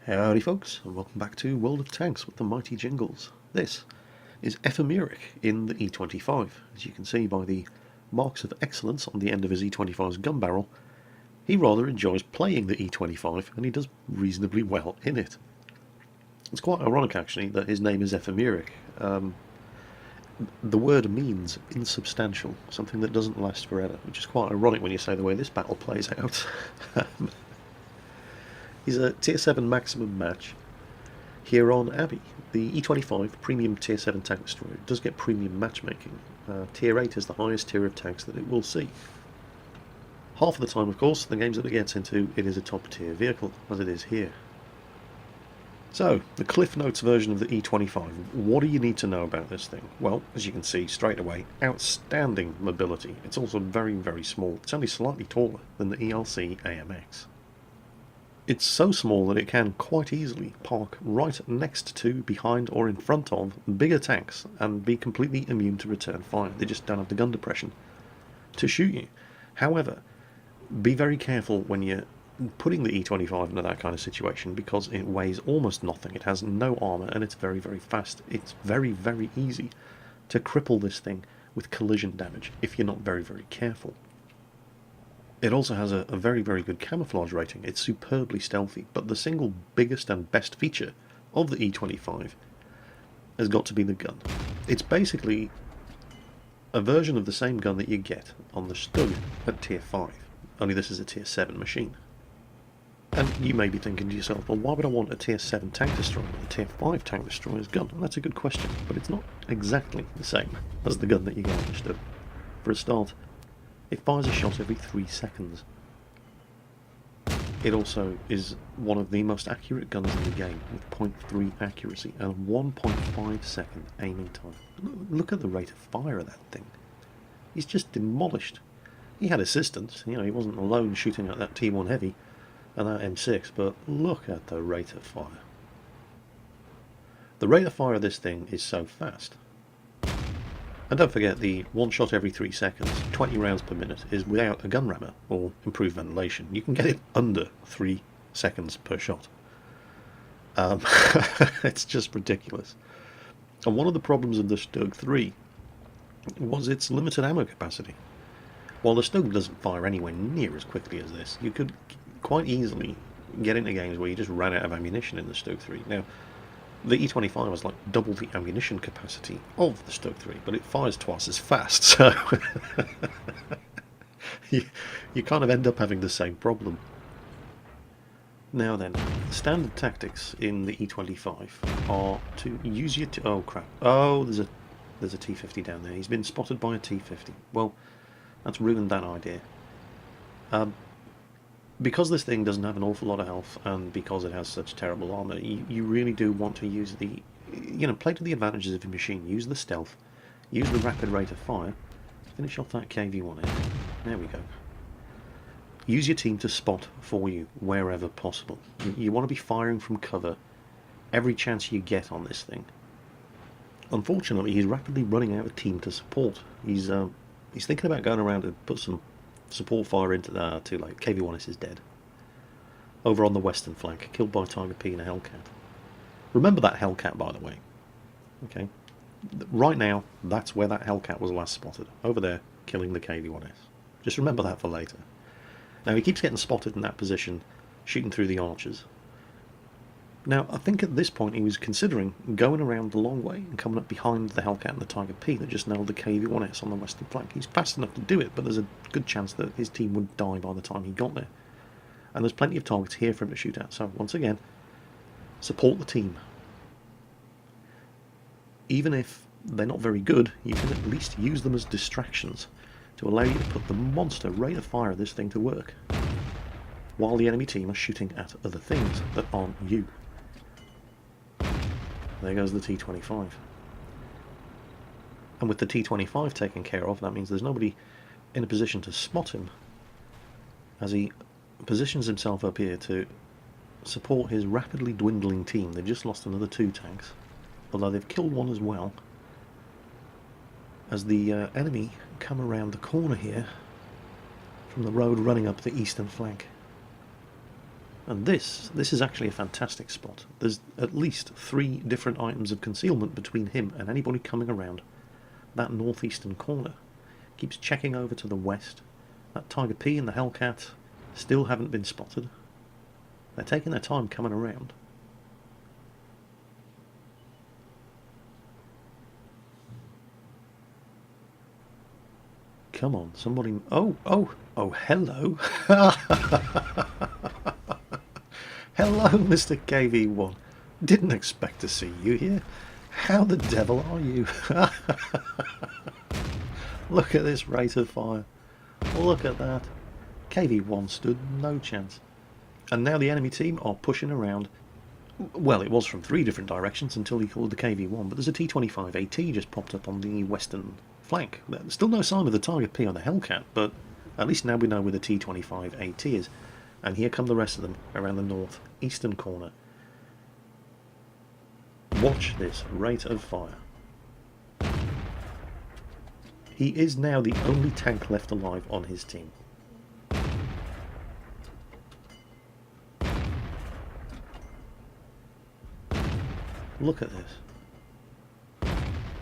Howdy folks, and welcome back to World of Tanks with the mighty jingles. This is Ephemeric in the E-25. As you can see by the marks of excellence on the end of his E-25's gun barrel, he rather enjoys playing the E-25, and he does reasonably well in it. It's quite ironic actually that his name is Ephemeric. The word means insubstantial, something that doesn't last forever, which is quite ironic when you say the way this battle plays out. He's a Tier 7 maximum match here on Abbey. The E-25 premium Tier 7 tank destroyer does get premium matchmaking. Tier 8 is the highest tier of tanks that it will see. Half of the time, of course, the games that it gets into, it is a top tier vehicle, as it is here. So, the Cliff Notes version of the E-25. What do you need to know about this thing? Well, as you can see straight away, outstanding mobility. It's also very, very small. It's only slightly taller than the ELC AMX. It's so small that it can quite easily park right next to, behind, or in front of bigger tanks and be completely immune to return fire. They just don't have the gun depression to shoot you. However, be very careful when you're putting the E-25 into that kind of situation, because it weighs almost nothing, it has no armour, and it's very, very fast. It's very, very easy to cripple this thing with collision damage if you're not very, very careful. It also has a very, very good camouflage rating. It's superbly stealthy, but the single biggest and best feature of the E-25 has got to be the gun. It's basically a version of the same gun that you get on the Stug at Tier 5, only this is a Tier 7 machine. And you may be thinking to yourself, well, why would I want a Tier 7 tank destroyer with a Tier 5 tank destroyer's gun? And that's a good question, but it's not exactly the same as the gun that you get on the Stug. For a start, it fires a shot every 3 seconds. It also is one of the most accurate guns in the game, with 0.3 accuracy and 1.5 second aiming time. Look at the rate of fire of that thing. He's just demolished. He had assistance, he wasn't alone shooting at that T1 Heavy and that M6, but look at the rate of fire. The rate of fire of this thing is so fast. And don't forget, the one shot every 3 seconds, 20 rounds per minute, is without a gun rammer or improved ventilation. You can get it under 3 seconds per shot. It's just ridiculous. And one of the problems of the Stug 3 was its limited ammo capacity. While the Stug doesn't fire anywhere near as quickly as this, you could quite easily get into games where you just ran out of ammunition in the Stug 3. Now, the E-25 was like double the ammunition capacity of the Stug 3, but it fires twice as fast, so you kind of end up having the same problem. Now then, standard tactics in the E-25 are to use your... oh crap. Oh, there's a T-50 down there. He's been spotted by a T-50. Well, that's ruined that idea. Because this thing doesn't have an awful lot of health, and because it has such terrible armour, you really do want to use the... play to the advantages of your machine. Use the stealth, use the rapid rate of fire, finish off that KV-1A. There we go. Use your team to spot for you wherever possible. You want to be firing from cover every chance you get on this thing. Unfortunately, he's rapidly running out of team to support. He's thinking about going around to put some support fire into that. Too late. KV-1S is dead. Over on the western flank, killed by Tiger P and a Hellcat. Remember that Hellcat, by the way. Okay, right now, that's where that Hellcat was last spotted. Over there, killing the KV-1S. Just remember that for later. Now, he keeps getting spotted in that position, shooting through the archers. Now, I think at this point he was considering going around the long way and coming up behind the Hellcat and the Tiger P that just nailed the KV-1S on the western flank. He's fast enough to do it, but there's a good chance that his team would die by the time he got there. And there's plenty of targets here for him to shoot at, so once again, support the team. Even if they're not very good, you can at least use them as distractions to allow you to put the monster rate of fire of this thing to work, while the enemy team are shooting at other things that aren't you. There goes the T-25. And with the T-25 taken care of, that means there's nobody in a position to spot him, as he positions himself up here to support his rapidly dwindling team. They've just lost another 2 tanks, although they've killed one as well, as the enemy come around the corner here from the road running up the eastern flank. And this is actually a fantastic spot. There's at least 3 different items of concealment between him and anybody coming around that northeastern corner. Keeps checking over to the west. That Tiger P and the Hellcat still haven't been spotted. They're taking their time coming around. Come on, somebody... Oh, hello. Hello, Mr. KV1. Didn't expect to see you here. How the devil are you? Look at this rate of fire. Look at that. KV1 stood no chance. And now the enemy team are pushing around. Well, it was from 3 different directions until he called the KV1, but there's a T-25 AT just popped up on the western flank. There's still no sign of the Target P on the Hellcat, but at least now we know where the T-25 AT is. And here come the rest of them around the north-eastern corner. Watch this rate of fire. He is now the only tank left alive on his team. Look at this.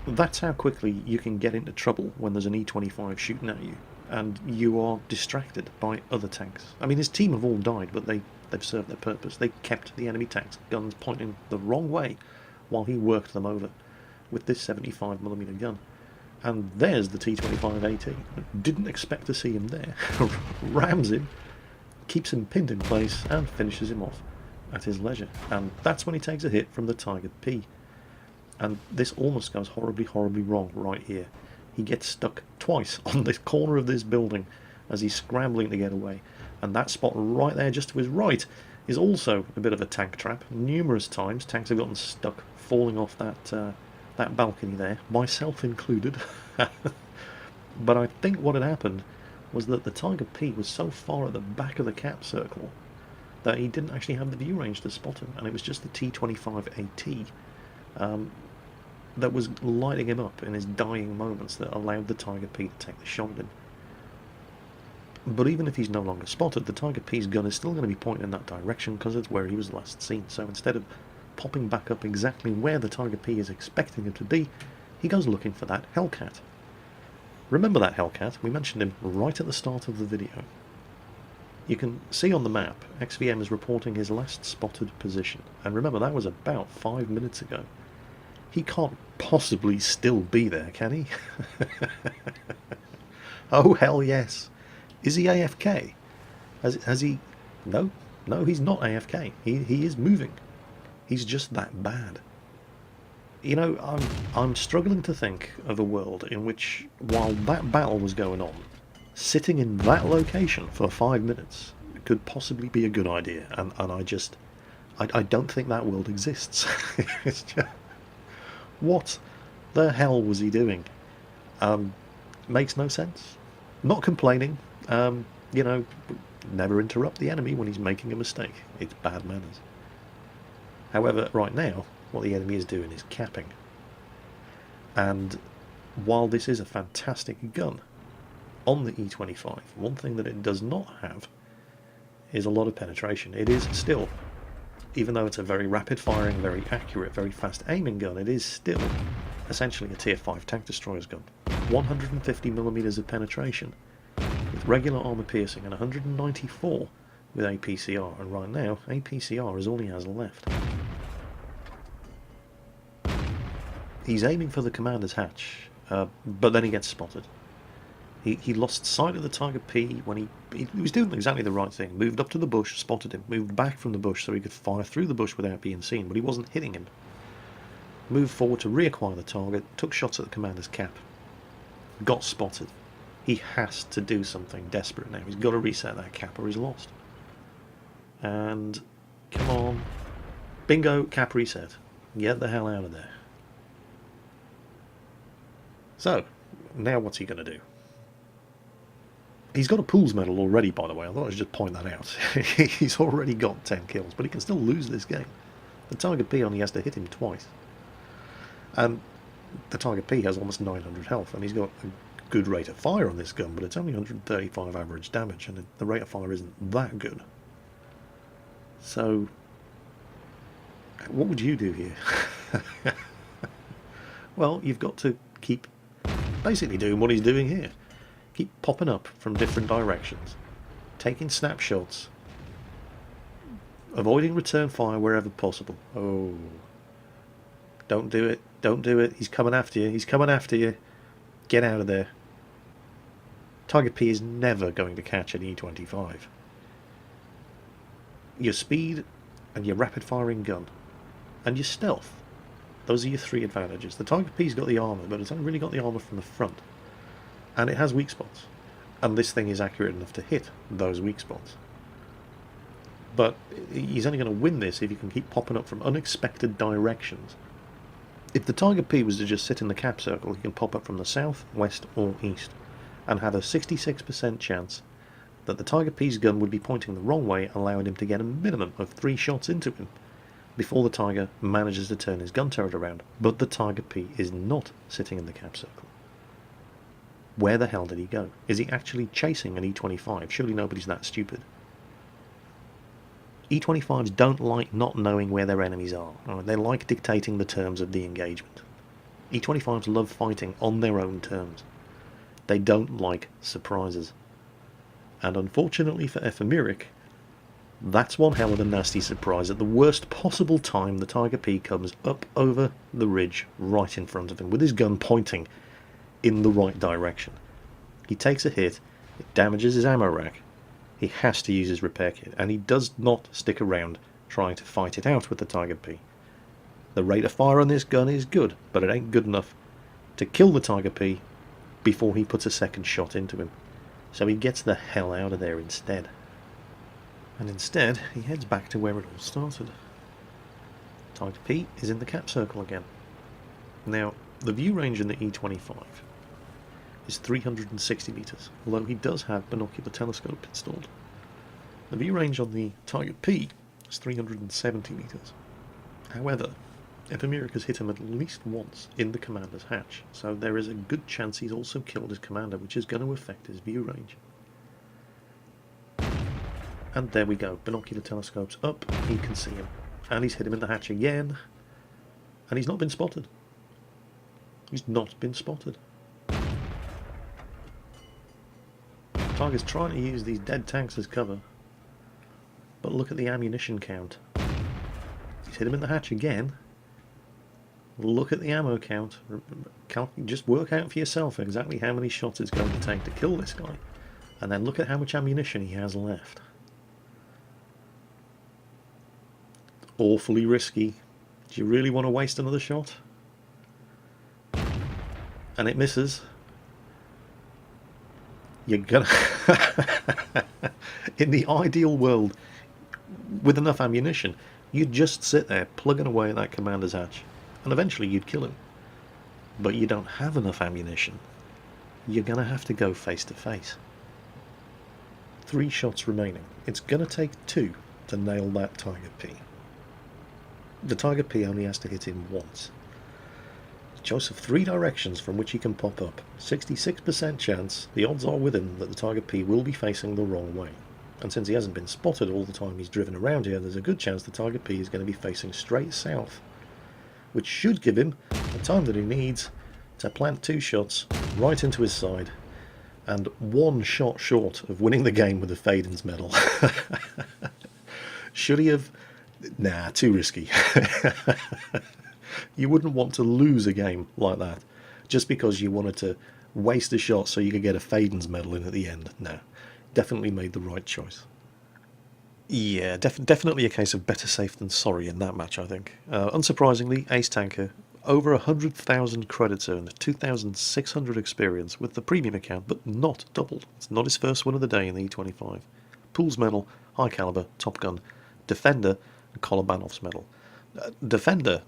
That's how quickly you can get into trouble when there's an E-25 shooting at you, and you are distracted by other tanks. I mean, his team have all died, but they've served their purpose. They kept the enemy tanks' guns pointing the wrong way while he worked them over with this 75mm gun. And there's the T-25 AT. Didn't expect to see him there. Rams him, keeps him pinned in place, and finishes him off at his leisure. And that's when he takes a hit from the Tiger P. And this almost goes horribly, horribly wrong right here. He gets stuck twice on the corner of this building as he's scrambling to get away. And that spot right there just to his right is also a bit of a tank trap. Numerous times tanks have gotten stuck falling off that balcony there, myself included. But I think what had happened was that the Tiger P was so far at the back of the cap circle that he didn't actually have the view range to spot him, and it was just the T-25 AT that was lighting him up in his dying moments that allowed the Tiger P to take the shot at him. But even if he's no longer spotted, the Tiger P's gun is still going to be pointing in that direction because it's where he was last seen. So instead of popping back up exactly where the Tiger P is expecting him to be, he goes looking for that Hellcat. Remember that Hellcat? We mentioned him right at the start of the video. You can see on the map, XVM is reporting his last spotted position. And remember, that was about 5 minutes ago. He can't possibly still be there, can he? Oh, hell yes. Is he AFK? Has he... No, he's not AFK. He is moving. He's just that bad. You know, I'm struggling to think of a world in which, while that battle was going on, sitting in that location for 5 minutes could possibly be a good idea. And I don't think that world exists. It's just... What the hell was he doing? Makes no sense. Not complaining. You know, never interrupt the enemy when he's making a mistake. It's bad manners. However, right now, what the enemy is doing is capping. And while this is a fantastic gun, on the E-25, one thing that it does not have is a lot of penetration. It is still, even though it's a very rapid firing, very accurate, very fast aiming gun, it is still essentially a tier 5 tank destroyer's gun. 150mm of penetration with regular armor piercing and 194 with APCR, and right now APCR is all he has left. He's aiming for the commander's hatch, but then he gets spotted. He lost sight of the Tiger P when he was doing exactly the right thing. Moved up to the bush, spotted him, moved back from the bush so he could fire through the bush without being seen, but he wasn't hitting him. Moved forward to reacquire the target, took shots at the commander's cap, got spotted. He has to do something desperate now. He's got to reset that cap or he's lost. And come on, bingo, cap reset. Get the hell out of there. So now what's he going to do? He's got a Pools medal already, by the way. I thought I should just point that out. He's already got 10 kills, but he can still lose this game. The Tiger P only has to hit him twice. The Tiger P has almost 900 health, and he's got a good rate of fire on this gun, but it's only 135 average damage, and the rate of fire isn't that good. So, what would you do here? Well, you've got to keep basically doing what he's doing here. Keep popping up from different directions, taking snapshots, avoiding return fire wherever possible. Oh, don't do it. Don't do it. He's coming after you. He's coming after you. Get out of there. Tiger P is never going to catch an E-25. Your speed and your rapid firing gun and your stealth. Those are your three advantages. The Tiger P's got the armour, but it's only really got the armour from the front. And it has weak spots. And this thing is accurate enough to hit those weak spots. But he's only going to win this if he can keep popping up from unexpected directions. If the Tiger P was to just sit in the cap circle, he can pop up from the south, west or east, and have a 66% chance that the Tiger P's gun would be pointing the wrong way, allowing him to get a minimum of 3 shots into him before the Tiger manages to turn his gun turret around. But the Tiger P is not sitting in the cap circle. Where the hell did he go? Is he actually chasing an E-25? Surely nobody's that stupid. E-25s don't like not knowing where their enemies are. They like dictating the terms of the engagement. E-25s love fighting on their own terms. They don't like surprises. And unfortunately for Ephemeric, that's one hell of a nasty surprise. At the worst possible time, the Tiger P comes up over the ridge right in front of him with his gun pointing in the right direction. He takes a hit, it damages his ammo rack, he has to use his repair kit, and he does not stick around trying to fight it out with the Tiger P. The rate of fire on this gun is good, but it ain't good enough to kill the Tiger P before he puts a second shot into him. So he gets the hell out of there instead. And instead, he heads back to where it all started. Tiger P is in the cap circle again. Now, the view range in the E-25 is 360 metres, although he does have binocular telescope installed. The view range on the Tiger P is 370 metres. However, Ephemeric has hit him at least once in the commander's hatch, so there is a good chance he's also killed his commander, which is going to affect his view range. And there we go, binocular telescopes up, he can see him. And he's hit him in the hatch again, and he's not been spotted. He's not been spotted. Tiger's trying to use these dead tanks as cover, but look at the ammunition count. He's hit him in the hatch again. Look at the ammo count. Just work out for yourself exactly how many shots it's going to take to kill this guy, and then look at how much ammunition he has left. Awfully risky. Do you really want to waste another shot? And it misses. You're gonna in the ideal world, with enough ammunition, you'd just sit there plugging away at that commander's hatch, and eventually you'd kill him. But you don't have enough ammunition. You're gonna have to go face to face. 3 shots remaining. It's gonna take 2 to nail that Tiger P. The Tiger P only has to hit him once. Choice of 3 directions from which he can pop up. 66% chance, the odds are with him that the Tiger P will be facing the wrong way. And since he hasn't been spotted all the time he's driven around here, there's a good chance the Tiger P is going to be facing straight south, which should give him the time that he needs to plant 2 shots right into his side, and 1 shot short of winning the game with a Faden's medal. Should he have... Nah, too risky. You wouldn't want to lose a game like that just because you wanted to waste a shot so you could get a Faden's medal in at the end. No, definitely made the right choice. Yeah, definitely a case of better safe than sorry in that match, I think. Unsurprisingly, Ace Tanker, over 100,000 credits earned, 2,600 experience with the premium account, but not doubled. It's not his first win of the day in the E25. Pools medal, high caliber, Top Gun, Defender, and Kolobanov's medal. Defender,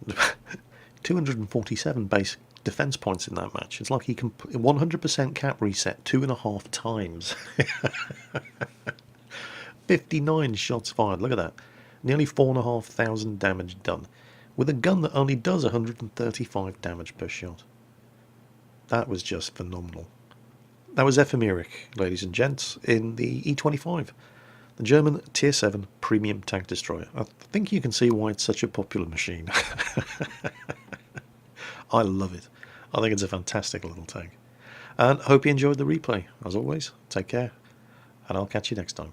247 base defense points in that match. It's like he can 100% cap reset 2.5 times. 59 shots fired, look at that. Nearly 4,500 damage done, with a gun that only does 135 damage per shot. That was just phenomenal. That was Ephemeric, ladies and gents, in the E25. The German Tier 7 premium tank destroyer. I think you can see why it's such a popular machine. I love it. I think it's a fantastic little tank. And I hope you enjoyed the replay. As always, take care, and I'll catch you next time.